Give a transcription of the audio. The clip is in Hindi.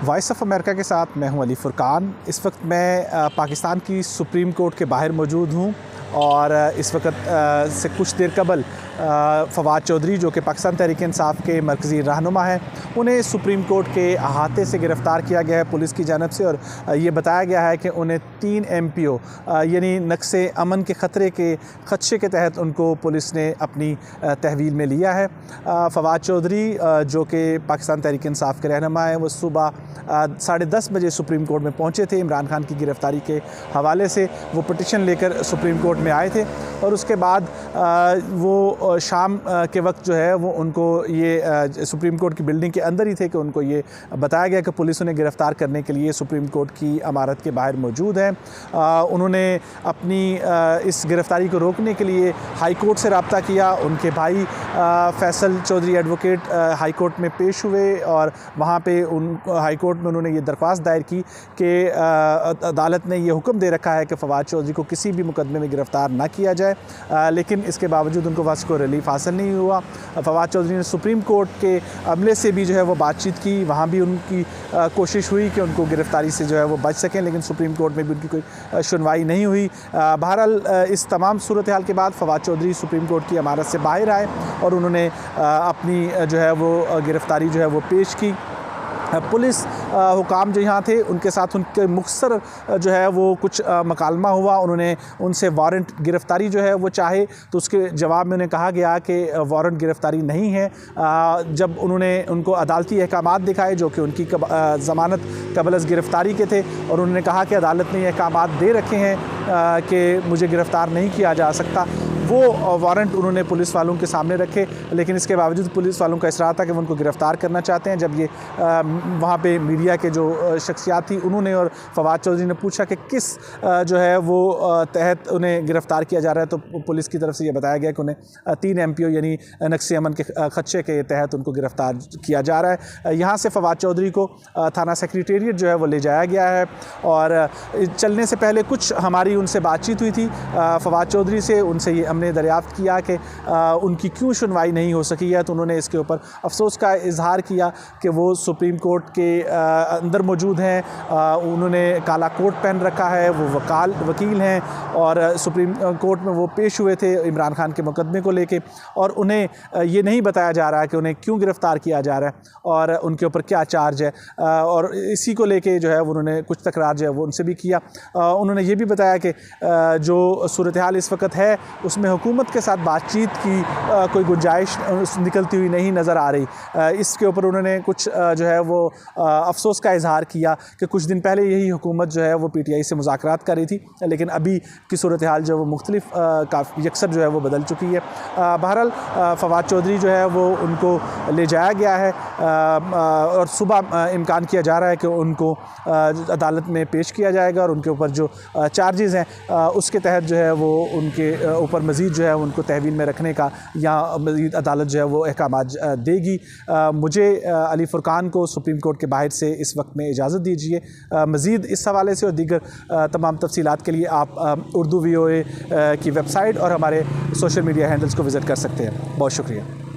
वॉइस ऑफ अमेरिका के साथ मैं हूं अली फुरकान। इस वक्त मैं पाकिस्तान की सुप्रीम कोर्ट के बाहर मौजूद हूं और इस वक्त से कुछ देर कबल फवाद चौधरी जो कि पाकिस्तान तहरीक इंसाफ के मरकज़ी रहनुमा हैं, उन्हें सुप्रीम कोर्ट के अहाते से गिरफ़्तार किया गया है पुलिस की जानब से। और ये बताया गया है कि उन्हें 3 MPO यानी नक्शे अमन के ख़तरे के खदशे के तहत उनको पुलिस ने अपनी तहवील में लिया है। फवाद चौधरी जो कि पाकिस्तान तहरीक इंसाफ के रहनुमा हैं, वो सुबह 10:30 बजे सुप्रीम कोर्ट में पहुँचे थे। इमरान खान की गिरफ़्तारी के हवाले से वो पटिशन लेकर सुप्रीम कोर्ट में आए थे और उसके बाद वो शाम के वक्त जो है वो उनको ये सुप्रीम कोर्ट की बिल्डिंग के अंदर ही थे कि उनको ये बताया गया कि पुलिस उन्हें गिरफ़्तार करने के लिए सुप्रीम कोर्ट की इमारत के बाहर मौजूद है। उन्होंने अपनी इस गिरफ़्तारी को रोकने के लिए हाई कोर्ट से रब्ता किया। उनके भाई Faisal Chaudhry advocate high court में पेश हुए और वहाँ पे हाई कोर्ट में उन्होंने ये दरख्वास्त दायर की कि अदालत ने ये हुक्म दे रखा है कि फवाद चौधरी को किसी भी मुकदमे में गिरफ़्तार ना किया जाए, लेकिन इसके बावजूद उनको वस को रिलीफ हासिल नहीं हुआ। फवाद चौधरी ने सुप्रीम कोर्ट के अमले से भी जो है वो बातचीत की, वहाँ भी उनकी कोशिश हुई कि उनको गिरफ़्तारी से जो है वो बच सकें, लेकिन सुप्रीम कोर्ट में भी उनकी कोई सुनवाई नहीं हुई। बहरहाल इस तमाम सूरत हाल के बाद फवाद चौधरी सुप्रीम कोर्ट की इमारत से बाहर आए और उन्होंने अपनी जो है वो गिरफ़्तारी जो है वो पेश की। पुलिस हुकाम जो यहाँ थे उनके साथ उनके मुख्तर जो है वो कुछ मकालमा हुआ। उन्होंने उनसे वारंट गिरफ़्तारी जो है वो चाहे तो उसके जवाब में उन्हें कहा गया कि वारंट गिरफ़्तारी नहीं है। जब उन्होंने उनको अदालती अहकामात दिखाए जो कि उनकी ज़मानत कबल अज़ गिरफ़्तारी के थे और उन्होंने कहा कि अदालत ने ये अहकामात दे रखे हैं कि मुझे गिरफ़्तार नहीं किया जा सकता, वो वारंट उन्होंने पुलिस वालों के सामने रखे। लेकिन इसके बावजूद पुलिस वालों का इसरार था कि वो उनको गिरफ़्तार करना चाहते हैं। जब ये वहाँ पे मीडिया के जो शख्सियात थी उन्होंने और फवाद चौधरी ने पूछा कि किस जो है वो तहत उन्हें गिरफ़्तार किया जा रहा है, तो पुलिस की तरफ से ये बताया गया कि उन्हें 3 MPO यानी नक्शे अमन के खदशे के तहत उनको गिरफ़्तार किया जा रहा है। यहाँ से फवाद चौधरी को थाना सेक्रेटेरिएट जो है वो ले जाया गया है और चलने से पहले कुछ हमारी उनसे बातचीत हुई थी फवाद चौधरी से। उनसे ये हमने दरियाफ़्त किया कि उनकी क्यों सुनवाई नहीं हो सकी है, तो उन्होंने इसके ऊपर अफसोस का इजहार किया कि वो सुप्रीम कोर्ट के अंदर मौजूद हैं। उन्होंने काला कोट पहन रखा है, वो वकील हैं और सुप्रीम कोर्ट में वो पेश हुए थे इमरान खान के मुकदमे को लेके, और उन्हें ये नहीं बताया जा रहा है कि उन्हें क्यों गिरफ़्तार किया जा रहा है और उनके ऊपर क्या चार्ज है। और इसी को लेके जो है उन्होंने कुछ तकरार जो है वो उनसे भी किया। उन्होंने ये भी बताया कि जो सूरत हाल इस वक्त है उसमें हुकूमत के साथ बातचीत की कोई गुंजाइश निकलती हुई नहीं नज़र आ रही। इसके ऊपर उन्होंने कुछ जो है वो अफसोस का इजहार किया कि कुछ दिन पहले यही हुकूमत जो है वो PTI से मुज़ाकरात कर रही थी, लेकिन अभी की सूरत हाल जो है वो मुख्तलिफ काफ़ी यकसर जो है वो बदल चुकी है। बहरहाल फवाद चौधरी जो है वो उनको ले जाया गया है और सुबह इम्कान किया जा रहा है कि उनको अदालत में पेश किया जाएगा और उनके ऊपर जो चार्जेज़ हैं उसके तहत जो है वो उनके ऊपर मज़ीद जो है उनको तहवील में रखने का या मज़ीद अदालत जो है वो अहकामात देगी। मुझे अली फुरकान को सुप्रीम कोर्ट के बाहर से इस वक्त में इजाज़त दीजिए। मज़ीद इस हवाले से और दीगर तमाम तफसीलात के लिए आप उर्दू VOA की वेबसाइट और हमारे सोशल मीडिया हैंडल्स को विज़िट कर सकते हैं। बहुत शुक्रिया।